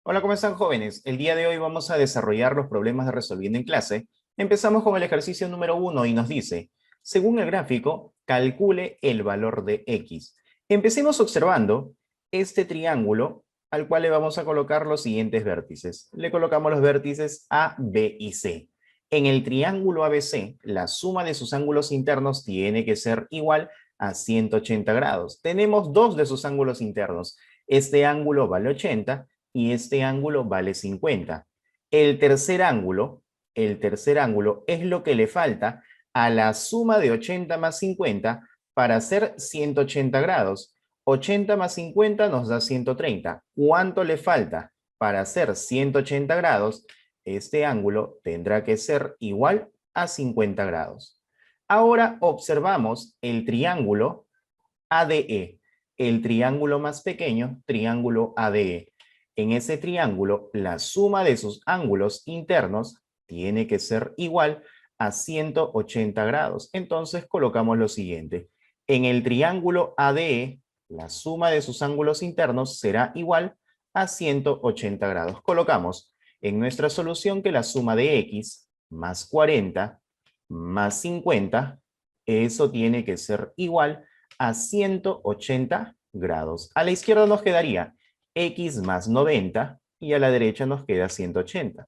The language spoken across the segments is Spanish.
Hola, ¿cómo están, jóvenes? El día de hoy vamos a desarrollar los problemas de resolviendo en clase. Empezamos con el ejercicio número 1 y nos dice, según el gráfico, calcule el valor de x. Empecemos observando este triángulo al cual le vamos a colocar los siguientes vértices. Le colocamos los vértices A, B y C. En el triángulo ABC, la suma de sus ángulos internos tiene que ser igual a 180 grados. Tenemos dos de sus ángulos internos. Este ángulo vale 80 y este ángulo vale 50. El tercer ángulo es lo que le falta a la suma de 80 más 50 para hacer 180 grados. 80 más 50 nos da 130. ¿Cuánto le falta para hacer 180 grados? Este ángulo tendrá que ser igual a 50 grados. Ahora observamos el triángulo ADE, el triángulo más pequeño, triángulo ADE. En ese triángulo, la suma de sus ángulos internos tiene que ser igual a 180 grados. Entonces colocamos lo siguiente. En el triángulo ADE, la suma de sus ángulos internos será igual a 180 grados. Colocamos en nuestra solución que la suma de x más 40 más 50, eso tiene que ser igual a 180 grados. A la izquierda nos quedaría x más 90 y a la derecha nos queda 180.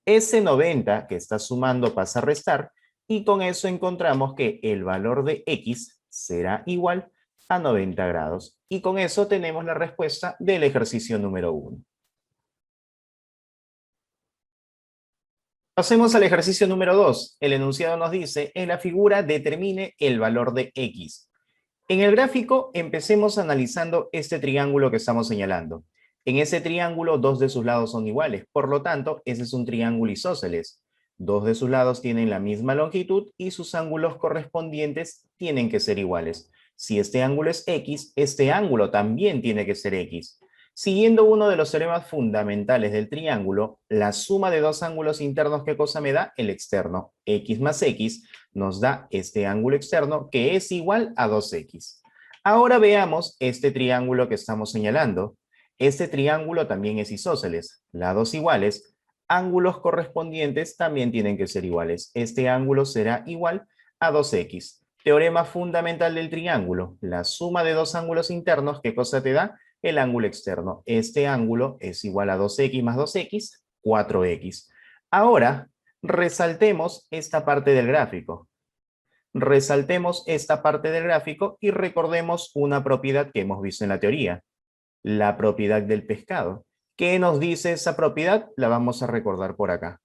Ese 90 que está sumando pasa a restar y con eso encontramos que el valor de x será igual a 90 grados. Y con eso tenemos la respuesta del ejercicio número 1. Pasemos al ejercicio número 2. El enunciado nos dice, en la figura determine el valor de x. En el gráfico, empecemos analizando este triángulo que estamos señalando. En ese triángulo, dos de sus lados son iguales. Por lo tanto, ese es un triángulo isósceles. Dos de sus lados tienen la misma longitud y sus ángulos correspondientes tienen que ser iguales. Si este ángulo es x, este ángulo también tiene que ser x. Siguiendo uno de los teoremas fundamentales del triángulo, la suma de dos ángulos internos, ¿qué cosa me da? El externo. X más x nos da este ángulo externo que es igual a 2x. Ahora veamos este triángulo que estamos señalando. Este triángulo también es isósceles, lados iguales, ángulos correspondientes también tienen que ser iguales. Este ángulo será igual a 2x. Teorema fundamental del triángulo, la suma de dos ángulos internos, ¿qué cosa te da? El ángulo externo. Este ángulo es igual a 2x más 2x, 4x. Ahora, resaltemos esta parte del gráfico. Resaltemos esta parte del gráfico y recordemos una propiedad que hemos visto en la teoría, la propiedad del pescado. ¿Qué nos dice esa propiedad? La vamos a recordar por acá.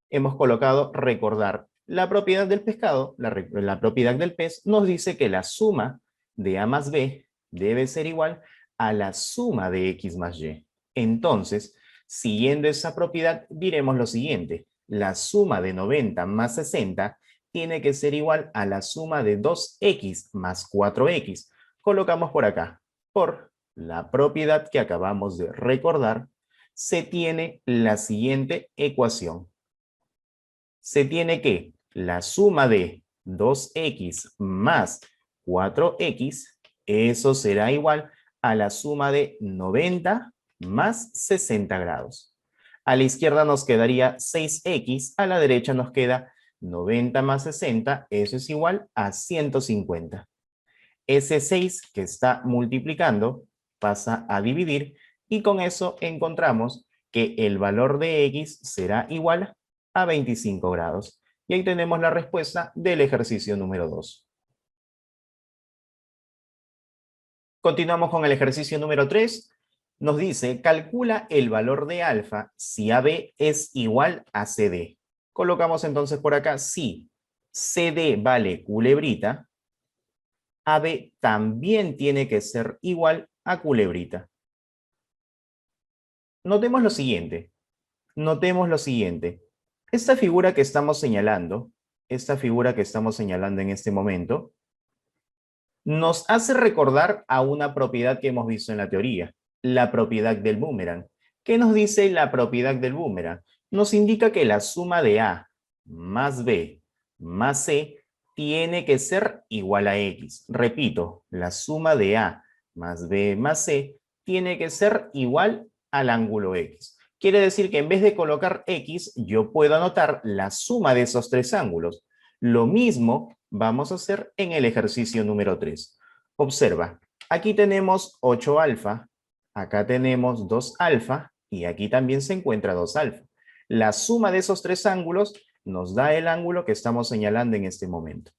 Hemos colocado recordar. La propiedad del pescado, la propiedad del pez, nos dice que la suma de A más B debe ser igual a la suma de X más Y. Entonces, siguiendo esa propiedad, diremos lo siguiente. La suma de 90 más 60 tiene que ser igual a la suma de 2x más 4x. Colocamos por acá. Por la propiedad que acabamos de recordar, se tiene la siguiente ecuación. Se tiene que la suma de 2x más 4x, eso será igual a la suma de 90 más 60 grados. A la izquierda nos quedaría 6x, a la derecha nos queda 90 más 60, eso es igual a 150. Ese 6 que está multiplicando pasa a dividir y con eso encontramos que el valor de x será igual a 25 grados. Y ahí tenemos la respuesta del ejercicio número 2. Continuamos con el ejercicio número 3. Nos dice, calcula el valor de alfa si AB es igual a CD. Colocamos entonces por acá, si CD vale culebrita, AB también tiene que ser igual a culebrita. Notemos lo siguiente. Notemos lo siguiente. Esta figura que estamos señalando, en este momento, nos hace recordar a una propiedad que hemos visto en la teoría, la propiedad del boomerang. ¿Qué nos dice la propiedad del boomerang? Nos indica que la suma de A más B más C tiene que ser igual a X. Repito, la suma de A más B más C tiene que ser igual al ángulo X. Quiere decir que en vez de colocar X, yo puedo anotar la suma de esos tres ángulos. Lo mismo vamos a hacer en el ejercicio número 3. Observa, aquí tenemos 8 alfa, acá tenemos 2 alfa y aquí también se encuentra 2 alfa. La suma de esos tres ángulos nos da el ángulo que estamos señalando en este momento.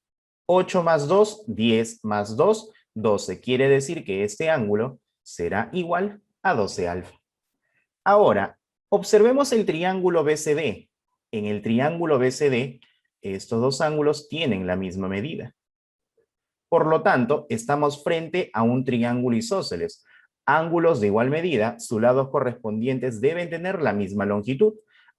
8 más 2, 10 más 2, 12. Quiere decir que este ángulo será igual a 12 alfa. Ahora, observemos el triángulo BCD. En el triángulo BCD, estos dos ángulos tienen la misma medida. Por lo tanto, estamos frente a un triángulo isósceles. Ángulos de igual medida, sus lados correspondientes deben tener la misma longitud.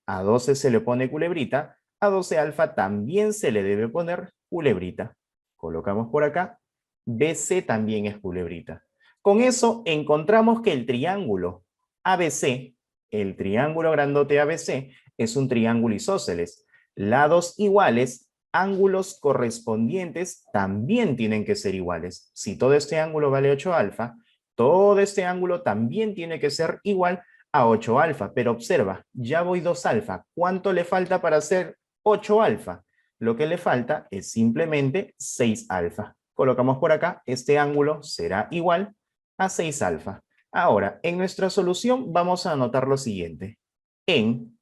A 12 se le pone culebrita, a 12 alfa también se le debe poner culebrita. Colocamos por acá, BC también es culebrita. Con eso encontramos que el triángulo ABC, el triángulo grandote ABC, es un triángulo isósceles. Lados iguales, ángulos correspondientes también tienen que ser iguales. Si todo este ángulo vale 8 alfa, todo este ángulo también tiene que ser igual a 8 alfa. Pero observa, ya voy 2 alfa. ¿Cuánto le falta para hacer 8 alfa? Lo que le falta es simplemente 6 alfa. Colocamos por acá, este ángulo será igual a 6 alfa. Ahora, en nuestra solución vamos a anotar lo siguiente. En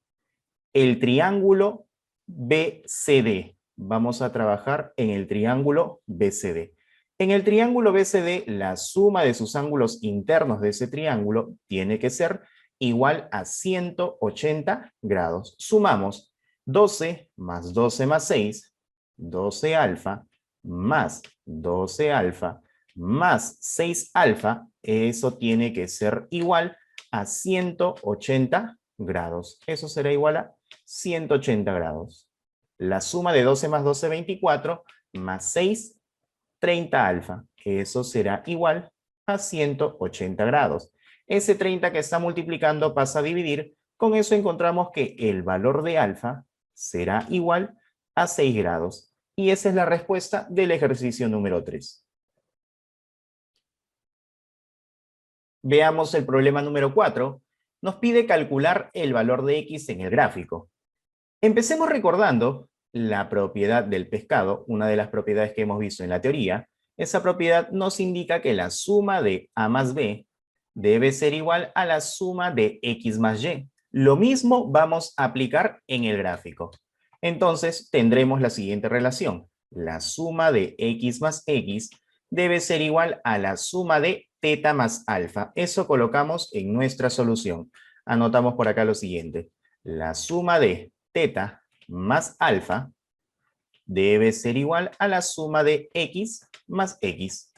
el triángulo BCD, vamos a trabajar en el triángulo BCD. En el triángulo BCD, la suma de sus ángulos internos de ese triángulo tiene que ser igual a 180 grados. Sumamos 12 más 12 más 6, 12 alfa, más 12 alfa, más 6 alfa, eso tiene que ser igual a 180 grados. Eso será igual a 180 grados. La suma de 12 más 12, 24, más 6, 30 alfa. Eso será igual a 180 grados. Ese 30 que está multiplicando pasa a dividir. Con eso encontramos que el valor de alfa será igual a 6 grados. Y esa es la respuesta del ejercicio número 3. Veamos el problema número 4. Nos pide calcular el valor de X en el gráfico. Empecemos recordando la propiedad del pescado, una de las propiedades que hemos visto en la teoría. Esa propiedad nos indica que la suma de A más B debe ser igual a la suma de X más Y. Lo mismo vamos a aplicar en el gráfico. Entonces tendremos la siguiente relación. La suma de X más X debe ser igual a la suma de teta más alfa. Eso colocamos en nuestra solución. Anotamos por acá lo siguiente. La suma de teta más alfa debe ser igual a la suma de X más X.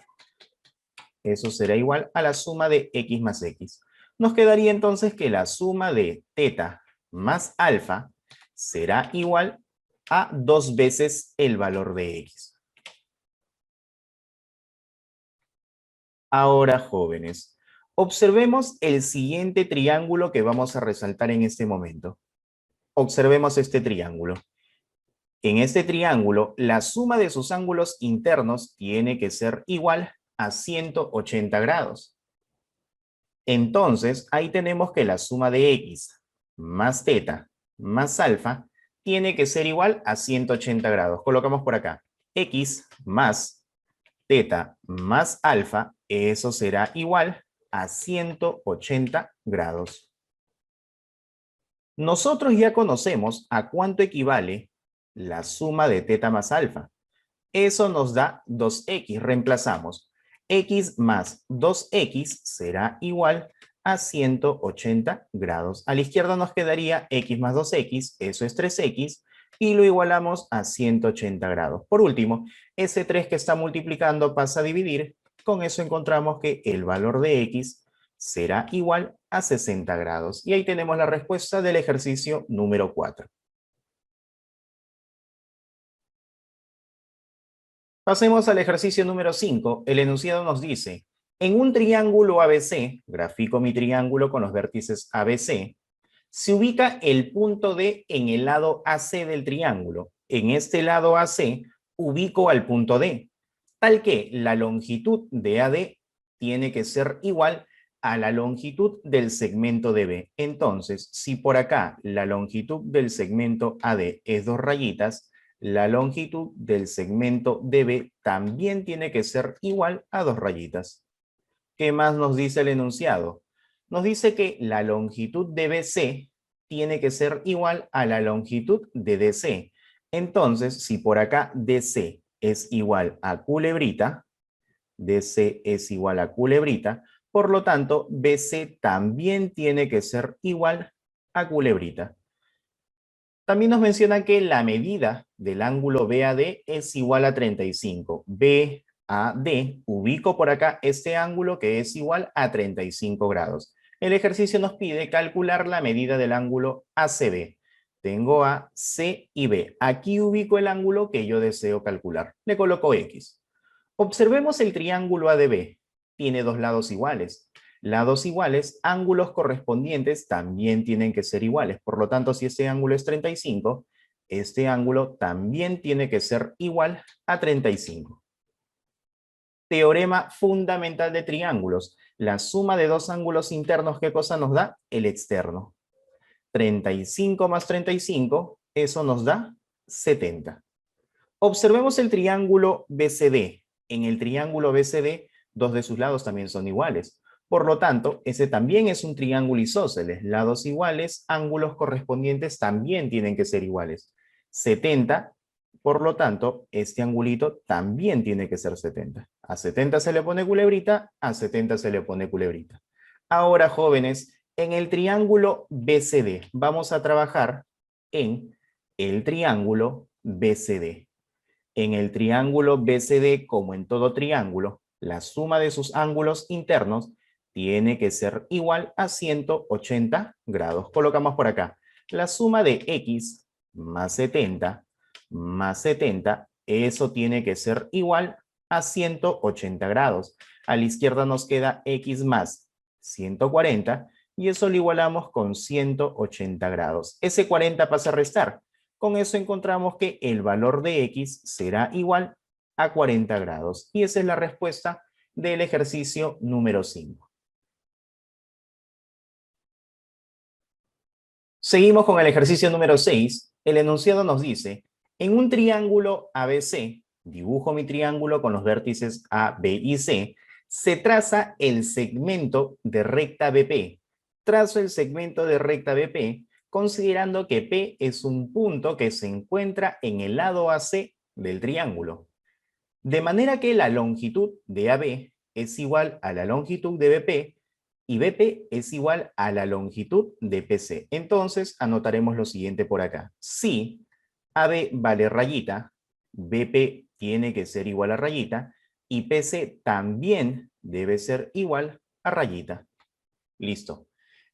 Eso será igual a la suma de X más X. Nos quedaría entonces que la suma de teta más alfa será igual a 2 veces el valor de X. Ahora, jóvenes, observemos el siguiente triángulo que vamos a resaltar en este momento. Observemos este triángulo. En este triángulo, la suma de sus ángulos internos tiene que ser igual a 180 grados. Entonces, ahí tenemos que la suma de X más teta más alfa tiene que ser igual a 180 grados. Colocamos por acá. X más teta más alfa, eso será igual a 180 grados. Nosotros ya conocemos a cuánto equivale la suma de teta más alfa. Eso nos da 2x. Reemplazamos. X más 2x será igual a 180 grados. A la izquierda nos quedaría x más 2x, eso es 3x, y lo igualamos a 180 grados. Por último, ese 3 que está multiplicando pasa a dividir. Con eso encontramos que el valor de x será igual a 60 grados. Y ahí tenemos la respuesta del ejercicio número 4. Pasemos al ejercicio número 5. El enunciado nos dice, en un triángulo ABC, grafico mi triángulo con los vértices ABC, se ubica el punto D en el lado AC del triángulo. En este lado AC ubico al punto D, tal que la longitud de AD tiene que ser igual a la longitud del segmento DB. Entonces, si por acá la longitud del segmento AD es 2 rayitas, la longitud del segmento DB también tiene que ser igual a 2 rayitas. ¿Qué más nos dice el enunciado? Nos dice que la longitud de BC tiene que ser igual a la longitud de DC. Entonces, si por acá DC es igual a culebrita, DC es igual a culebrita, por lo tanto, BC también tiene que ser igual a culebrita. También nos menciona que la medida del ángulo BAD es igual a 35. BAD, ubico por acá este ángulo que es igual a 35 grados. El ejercicio nos pide calcular la medida del ángulo ACB. Tengo A, C y B. Aquí ubico el ángulo que yo deseo calcular. Le coloco X. Observemos el triángulo ADB. Tiene dos lados iguales. Lados iguales, ángulos correspondientes también tienen que ser iguales. Por lo tanto, si este ángulo es 35, este ángulo también tiene que ser igual a 35. Teorema fundamental de triángulos. La suma de dos ángulos internos, ¿qué cosa nos da? El externo. 35 más 35, eso nos da 70. Observemos el triángulo BCD. En el triángulo BCD, dos de sus lados también son iguales. Por lo tanto, ese también es un triángulo isósceles. Lados iguales, ángulos correspondientes también tienen que ser iguales. 70, por lo tanto, este angulito también tiene que ser 70. A 70 se le pone culebrita, a 70 se le pone culebrita. Ahora, jóvenes, en el triángulo BCD vamos a trabajar en el triángulo BCD. En el triángulo BCD, como en todo triángulo, la suma de sus ángulos internos tiene que ser igual a 180 grados. Colocamos por acá. La suma de X más 70, eso tiene que ser igual a 180 grados. A la izquierda nos queda X más 140 y eso lo igualamos con 180 grados. Ese 40 pasa a restar. Con eso encontramos que el valor de X será igual a 40 grados. Y esa es la respuesta del ejercicio número 5. Seguimos con el ejercicio número 6. El enunciado nos dice, en un triángulo ABC, dibujo mi triángulo con los vértices A, B y C, se traza el segmento de recta BP. Trazo el segmento de recta BP considerando que P es un punto que se encuentra en el lado AC del triángulo. De manera que la longitud de AB es igual a la longitud de BP y BP es igual a la longitud de PC. Entonces, anotaremos lo siguiente por acá. Si AB vale rayita, BP tiene que ser igual a rayita y PC también debe ser igual a rayita. Listo.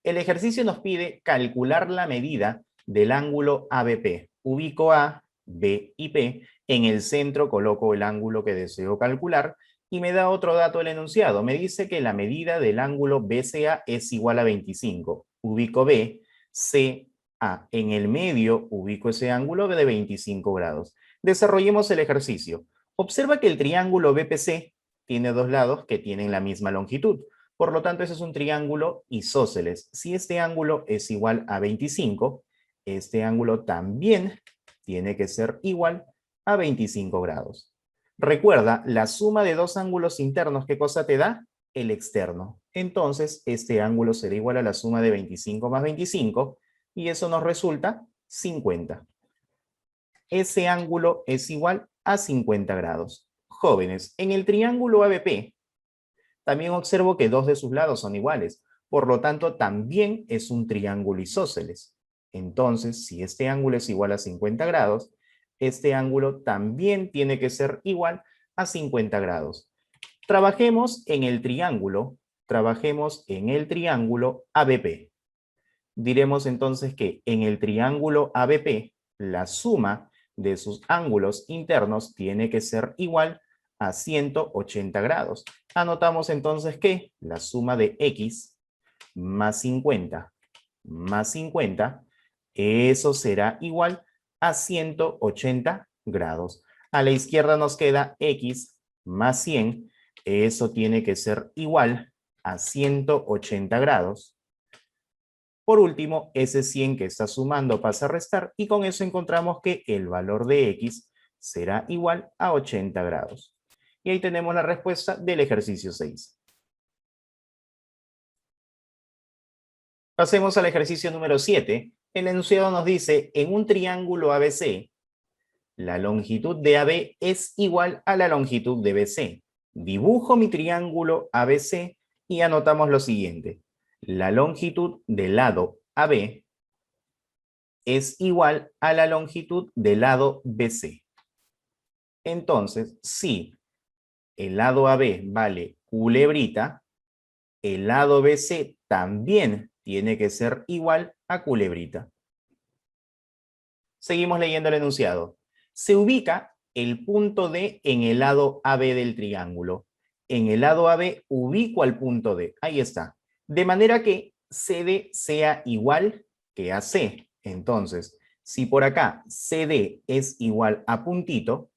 El ejercicio nos pide calcular la medida del ángulo ABP. Ubico A, B y P. En el centro coloco el ángulo que deseo calcular y me da otro dato el enunciado. Me dice que la medida del ángulo BCA es igual a 25. Ubico B, C, A. En el medio ubico ese ángulo de 25 grados. Desarrollemos el ejercicio. Observa que el triángulo BPC tiene dos lados que tienen la misma longitud. Por lo tanto, ese es un triángulo isósceles. Si este ángulo es igual a 25, este ángulo también tiene que ser igual a 25 grados. Recuerda, la suma de dos ángulos internos, ¿qué cosa te da? El externo. Entonces, este ángulo será igual a la suma de 25 más 25 y eso nos resulta 50. Ese ángulo es igual a 50 grados. Jóvenes, en el triángulo ABP, también observo que dos de sus lados son iguales. Por lo tanto, también es un triángulo isósceles. Entonces, si este ángulo es igual a 50 grados, este ángulo también tiene que ser igual a 50 grados. Trabajemos en el triángulo ABP. Diremos entonces que en el triángulo ABP, la suma de sus ángulos internos tiene que ser igual a 180 grados. Anotamos entonces que la suma de X más 50 más 50, eso será igual a 180 grados. A la izquierda nos queda X más 100, eso tiene que ser igual a 180 grados. Por último, ese 100 que está sumando pasa a restar y con eso encontramos que el valor de x será igual a 80 grados. Y ahí tenemos la respuesta del ejercicio 6. Pasemos al ejercicio número 7. El enunciado nos dice, en un triángulo ABC, la longitud de AB es igual a la longitud de BC. Dibujo mi triángulo ABC y anotamos lo siguiente. La longitud del lado AB es igual a la longitud del lado BC. Entonces, si el lado AB vale culebrita, el lado BC también tiene que ser igual a culebrita. Seguimos leyendo el enunciado. Se ubica el punto D en el lado AB del triángulo. En el lado AB ubico al punto D. Ahí está. De manera que CD sea igual que AC. Entonces, si por acá CD es igual a puntito,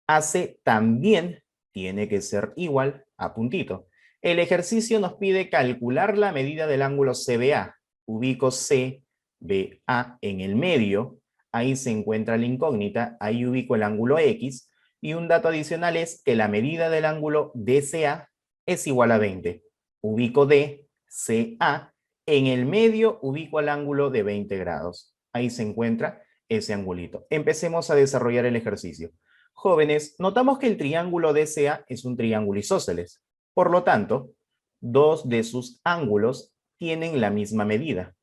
AC también tiene que ser igual a puntito. El ejercicio nos pide calcular la medida del ángulo CBA. Ubico CBA en el medio. Ahí se encuentra la incógnita. Ahí ubico el ángulo X. Y un dato adicional es que la medida del ángulo DCA es igual a 20. Ubico DCA. En el medio ubico el ángulo de 20 grados. Ahí se encuentra ese angulito. Empecemos a desarrollar el ejercicio. Jóvenes, notamos que el triángulo DCA es un triángulo isósceles. Por lo tanto, dos de sus ángulos tienen la misma medida.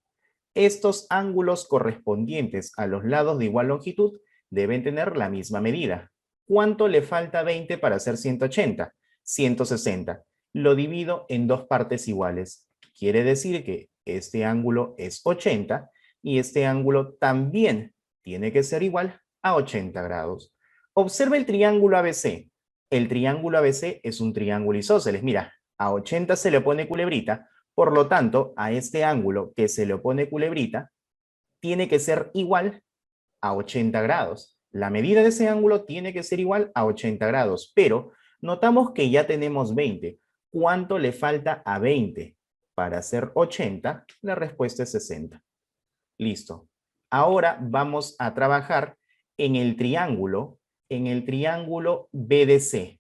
Estos ángulos correspondientes a los lados de igual longitud deben tener la misma medida. ¿Cuánto le falta a 20 para hacer 180? 160. Lo divido en dos partes iguales. Quiere decir que este ángulo es 80 y este ángulo también tiene que ser igual a 80 grados. Observa el triángulo ABC. El triángulo ABC es un triángulo isósceles. Mira, a 80 se le opone culebrita, por lo tanto, a este ángulo que se le opone culebrita, tiene que ser igual a 80 grados. La medida de ese ángulo tiene que ser igual a 80 grados, pero notamos que ya tenemos 20. ¿Cuánto le falta a 20 para hacer 80? La respuesta es 60. Listo. Ahora vamos a trabajar en el triángulo BDC.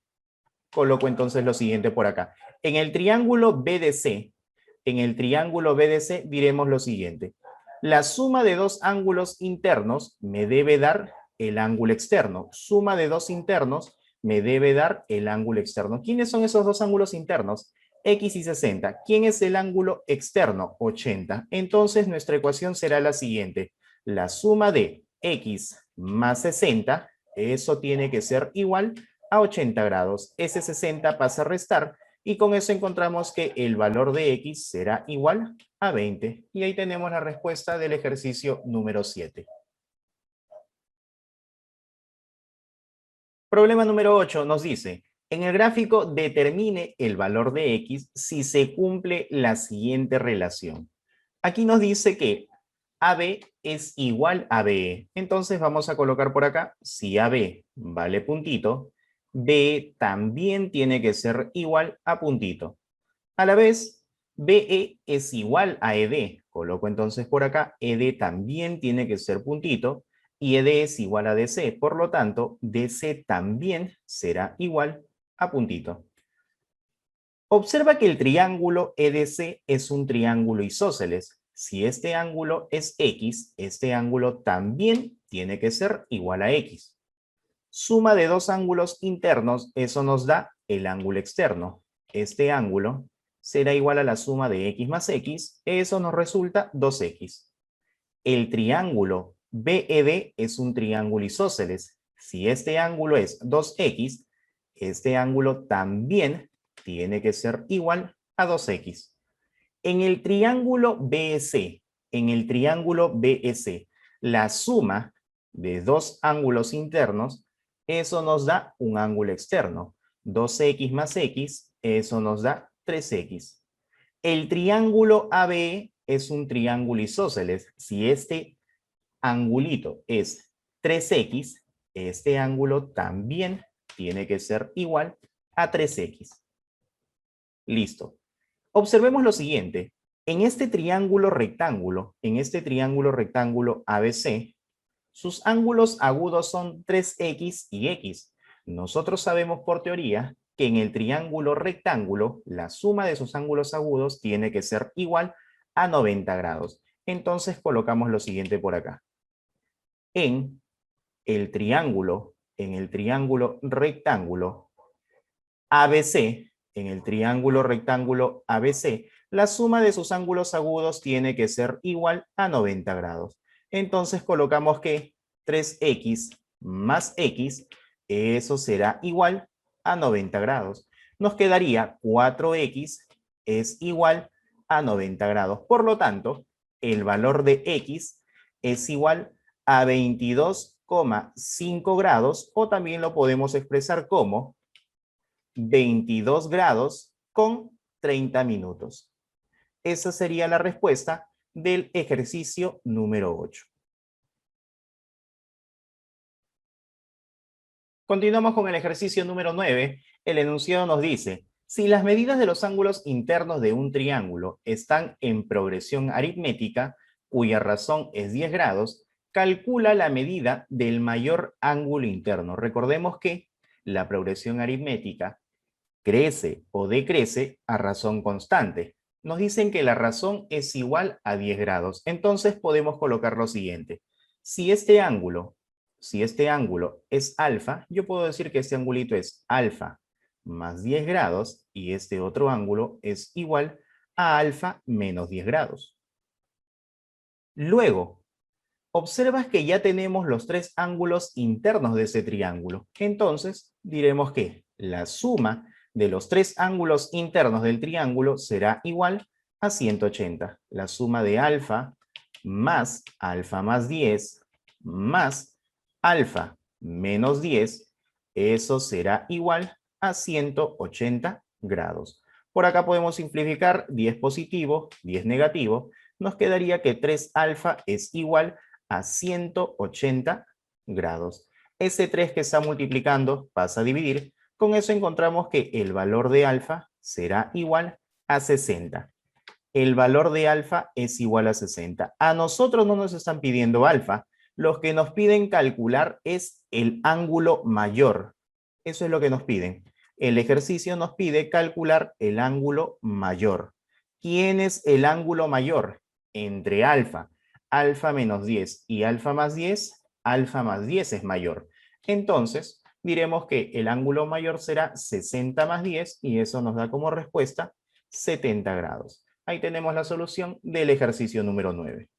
Coloco entonces lo siguiente por acá. En el triángulo BDC diremos lo siguiente. La suma de dos ángulos internos me debe dar el ángulo externo. Suma de dos internos me debe dar el ángulo externo. ¿Quiénes son esos dos ángulos internos? X y 60. ¿Quién es el ángulo externo? 80. Entonces nuestra ecuación será la siguiente. La suma de X más 60, eso tiene que ser igual a 80 grados. Ese 60 pasa a restar y con eso encontramos que el valor de X será igual a 20. Y ahí tenemos la respuesta del ejercicio número 7. Problema número 8 nos dice, en el gráfico determine el valor de X si se cumple la siguiente relación. Aquí nos dice que AB es igual a BE. Entonces vamos a colocar por acá, si AB vale puntito, BE también tiene que ser igual a puntito. A la vez, BE es igual a ED. Coloco entonces por acá, ED también tiene que ser puntito y ED es igual a DC. Por lo tanto, DC también será igual a puntito. Observa que el triángulo EDC es un triángulo isósceles. Si este ángulo es X, este ángulo también tiene que ser igual a X. Suma de dos ángulos internos, eso nos da el ángulo externo. Este ángulo será igual a la suma de X más X, eso nos resulta 2X. El triángulo BED es un triángulo isósceles. Si este ángulo es 2X, este ángulo también tiene que ser igual a 2X. En el triángulo BEC, la suma de dos ángulos internos, eso nos da un ángulo externo. 2X más X, eso nos da 3X. El triángulo ABE es un triángulo isósceles. Si este angulito es 3X, este ángulo también tiene que ser igual a 3X. Listo. Observemos lo siguiente. En este triángulo rectángulo ABC, sus ángulos agudos son 3x y x. Nosotros sabemos por teoría que en el triángulo rectángulo, la suma de sus ángulos agudos tiene que ser igual a 90 grados. Entonces colocamos lo siguiente por acá. En el triángulo rectángulo ABC, la suma de sus ángulos agudos tiene que ser igual a 90 grados. Entonces colocamos que 3x más x, eso será igual a 90 grados. Nos quedaría 4x es igual a 90 grados. Por lo tanto, el valor de x es igual a 22,5 grados, o también lo podemos expresar como 22 grados con 30 minutos. Esa sería la respuesta del ejercicio número 8. Continuamos con el ejercicio número 9. El enunciado nos dice, si las medidas de los ángulos internos de un triángulo están en progresión aritmética, cuya razón es 10 grados, calcula la medida del mayor ángulo interno. Recordemos que la progresión aritmética crece o decrece a razón constante. Nos dicen que la razón es igual a 10 grados. Entonces podemos colocar lo siguiente. Si este ángulo es alfa, yo puedo decir que este angulito es alfa más 10 grados y este otro ángulo es igual a alfa menos 10 grados. Luego, observas que ya tenemos los tres ángulos internos de ese triángulo. Entonces, diremos que la suma de los tres ángulos internos del triángulo será igual a 180. La suma de alfa más 10 más alfa menos 10, eso será igual a 180 grados. Por acá podemos simplificar 10 positivo, 10 negativo. Nos quedaría que 3 alfa es igual a 180 grados. Ese 3 que está multiplicando pasa a dividir. Con eso encontramos que el valor de alfa será igual a 60. El valor de alfa es igual a 60. A nosotros no nos están pidiendo alfa. Los que nos piden calcular es el ángulo mayor. Eso es lo que nos piden. El ejercicio nos pide calcular el ángulo mayor. ¿Quién es el ángulo mayor? Entre alfa menos 10 y alfa más 10 es mayor. Entonces, diremos que el ángulo mayor será 60 más 10 y eso nos da como respuesta 70 grados. Ahí tenemos la solución del ejercicio número 9.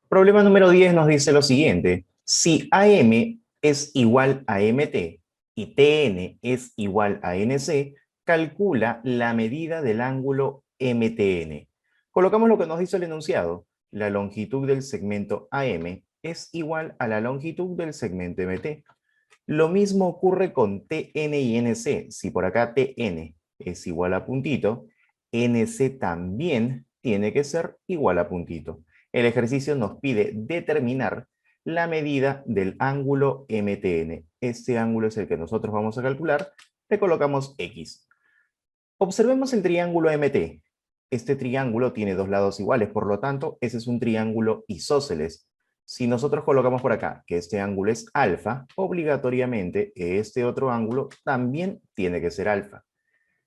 Problema número 10 nos dice lo siguiente. Si AM es igual a MT y TN es igual a NC, calcula la medida del ángulo MTN. Colocamos lo que nos dice el enunciado. La longitud del segmento AM es igual a la longitud del segmento MT. Lo mismo ocurre con TN y NC. Si por acá TN es igual a puntito, NC también tiene que ser igual a puntito. El ejercicio nos pide determinar la medida del ángulo MTN. Este ángulo es el que nosotros vamos a calcular. Le colocamos X. Observemos el triángulo MT. Este triángulo tiene dos lados iguales, por lo tanto, ese es un triángulo isósceles. Si nosotros colocamos por acá que este ángulo es alfa, obligatoriamente este otro ángulo también tiene que ser alfa.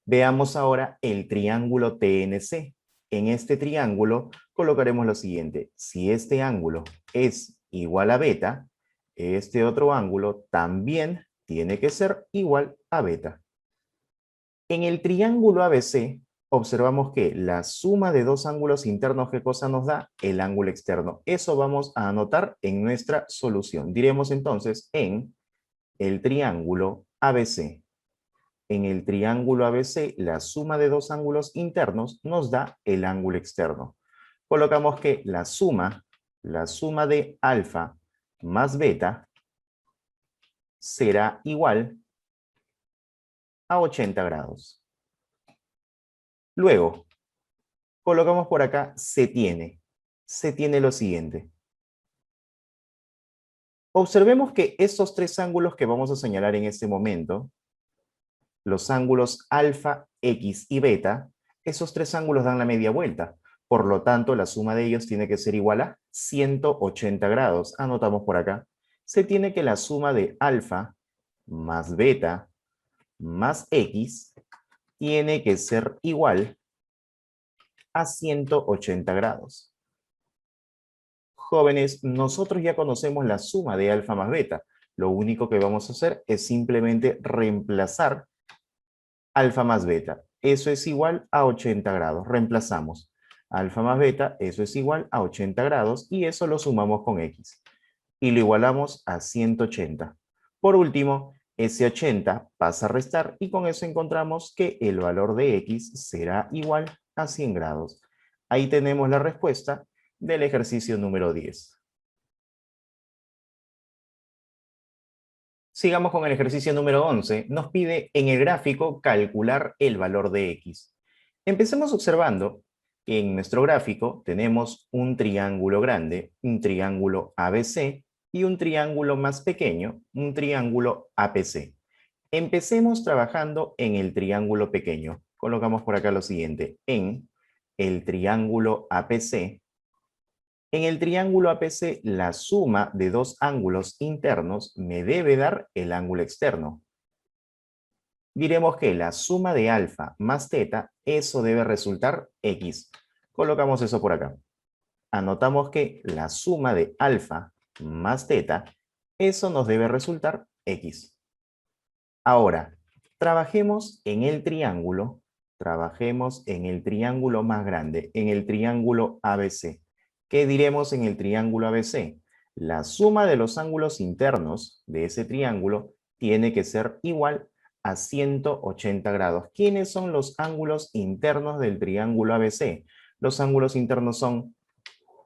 Veamos ahora el triángulo TNC. En este triángulo colocaremos lo siguiente. Si este ángulo es igual a beta, este otro ángulo también tiene que ser igual a beta. En el triángulo ABC observamos que la suma de dos ángulos internos, ¿qué cosa nos da? El ángulo externo. Eso vamos a anotar en nuestra solución. Diremos entonces en el triángulo ABC. En el triángulo ABC, la suma de dos ángulos internos nos da el ángulo externo. Colocamos que la suma de alfa más beta será igual a 80 grados. Luego, colocamos por acá se tiene lo siguiente. Observemos que estos tres ángulos que vamos a señalar en este momento los ángulos alfa, X y beta, esos tres ángulos dan la media vuelta. Por lo tanto, la suma de ellos tiene que ser igual a 180 grados. Anotamos por acá. Se tiene que la suma de alfa más beta más X tiene que ser igual a 180 grados. Jóvenes, nosotros ya conocemos la suma de alfa más beta. Lo único que vamos a hacer es simplemente reemplazar alfa más beta. Eso es igual a 80 grados. Reemplazamos alfa más beta, eso es igual a 80 grados y eso lo sumamos con X. Y lo igualamos a 180. Por último, ese 80 pasa a restar y con eso encontramos que el valor de X será igual a 100 grados. Ahí tenemos la respuesta del ejercicio número 10. Sigamos con el ejercicio número 11. Nos pide en el gráfico calcular el valor de X. Empecemos observando que en nuestro gráfico tenemos un triángulo grande, un triángulo ABC y un triángulo más pequeño, un triángulo APC. Empecemos trabajando en el triángulo pequeño. Colocamos por acá lo siguiente. En el triángulo APC. En el triángulo APC, la suma de dos ángulos internos me debe dar el ángulo externo. Diremos que la suma de alfa más teta, eso debe resultar X. Colocamos eso por acá. Anotamos que la suma de alfa más teta, eso nos debe resultar X. Ahora, trabajemos en el triángulo más grande, en el triángulo ABC. ¿Qué diremos en el triángulo ABC? La suma de los ángulos internos de ese triángulo tiene que ser igual a 180 grados. ¿Quiénes son los ángulos internos del triángulo ABC? Los ángulos internos son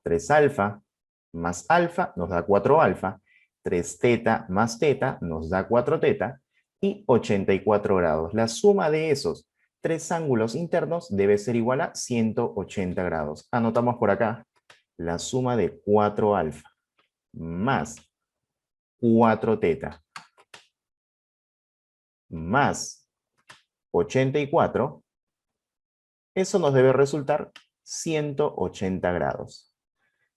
3 alfa más alfa nos da 4 alfa, 3 teta más teta nos da 4 teta y 84 grados. La suma de esos tres ángulos internos debe ser igual a 180 grados. Anotamos por acá la suma de 4 alfa más 4 teta más 84, eso nos debe resultar 180 grados.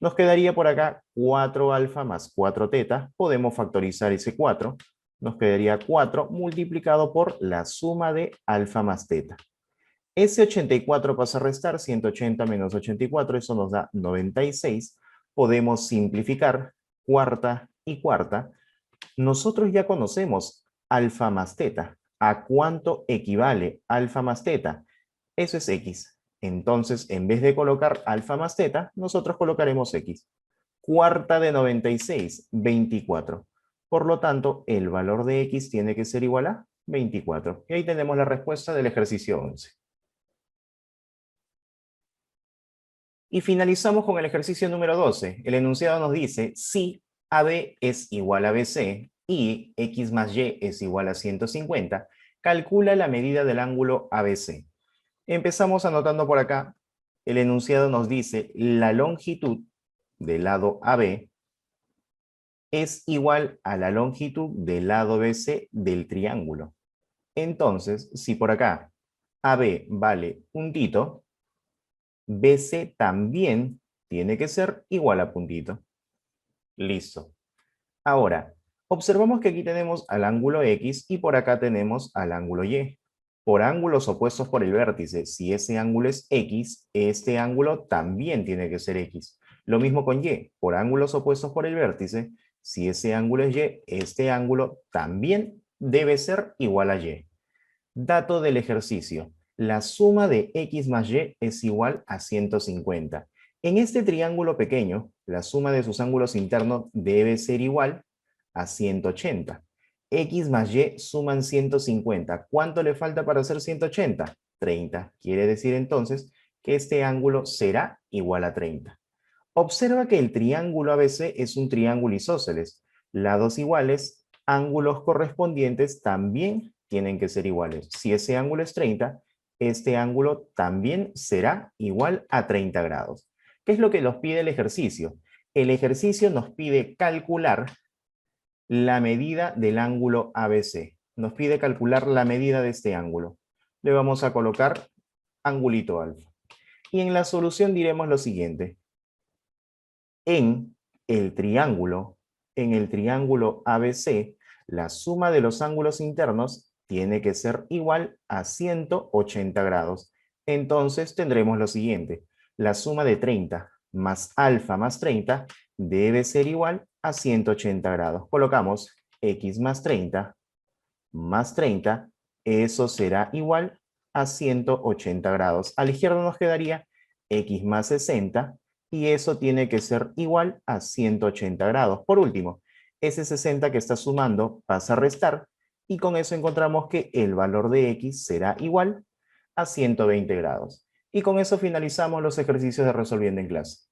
Nos quedaría por acá 4 alfa más 4 teta. Podemos factorizar ese 4. Nos quedaría 4 multiplicado por la suma de alfa más teta. Ese 84 pasa a restar, 180 menos 84, eso nos da 96. Podemos simplificar cuarta y cuarta. Nosotros ya conocemos alfa más teta. ¿A cuánto equivale alfa más teta? Eso es X. Entonces, en vez de colocar alfa más teta, nosotros colocaremos X. Cuarta de 96, 24. Por lo tanto, el valor de X tiene que ser igual a 24. Y ahí tenemos la respuesta del ejercicio 11. Y finalizamos con el ejercicio número 12. El enunciado nos dice, si AB es igual a BC y X más Y es igual a 150, calcula la medida del ángulo ABC. Empezamos anotando por acá. El enunciado nos dice, la longitud del lado AB es igual a la longitud del lado BC del triángulo. Entonces, si por acá AB vale puntito, BC también tiene que ser igual a puntito. Listo. Ahora, observamos que aquí tenemos al ángulo X y por acá tenemos al ángulo Y. Por ángulos opuestos por el vértice, si ese ángulo es X, este ángulo también tiene que ser X. Lo mismo con Y. Por ángulos opuestos por el vértice, si ese ángulo es Y, este ángulo también debe ser igual a Y. Dato del ejercicio. La suma de X más Y es igual a 150. En este triángulo pequeño, la suma de sus ángulos internos debe ser igual a 180. X más Y suman 150. ¿Cuánto le falta para hacer 180? 30. Quiere decir entonces que este ángulo será igual a 30. Observa que el triángulo ABC es un triángulo isósceles. Lados iguales, ángulos correspondientes también tienen que ser iguales. Si ese ángulo es 30, este ángulo también será igual a 30 grados. ¿Qué es lo que nos pide el ejercicio? El ejercicio nos pide calcular la medida del ángulo ABC. Nos pide calcular la medida de este ángulo. Le vamos a colocar angulito alfa. Y en la solución diremos lo siguiente. En el triángulo ABC, la suma de los ángulos internos tiene que ser igual a 180 grados. Entonces tendremos lo siguiente. La suma de 30 más alfa más 30 debe ser igual a 180 grados. Colocamos x más 30, eso será igual a 180 grados. A la izquierda nos quedaría x más 60 y eso tiene que ser igual a 180 grados. Por último, ese 60 que está sumando pasa a restar y con eso encontramos que el valor de x será igual a 120 grados. Y con eso finalizamos los ejercicios de resolviendo en clase.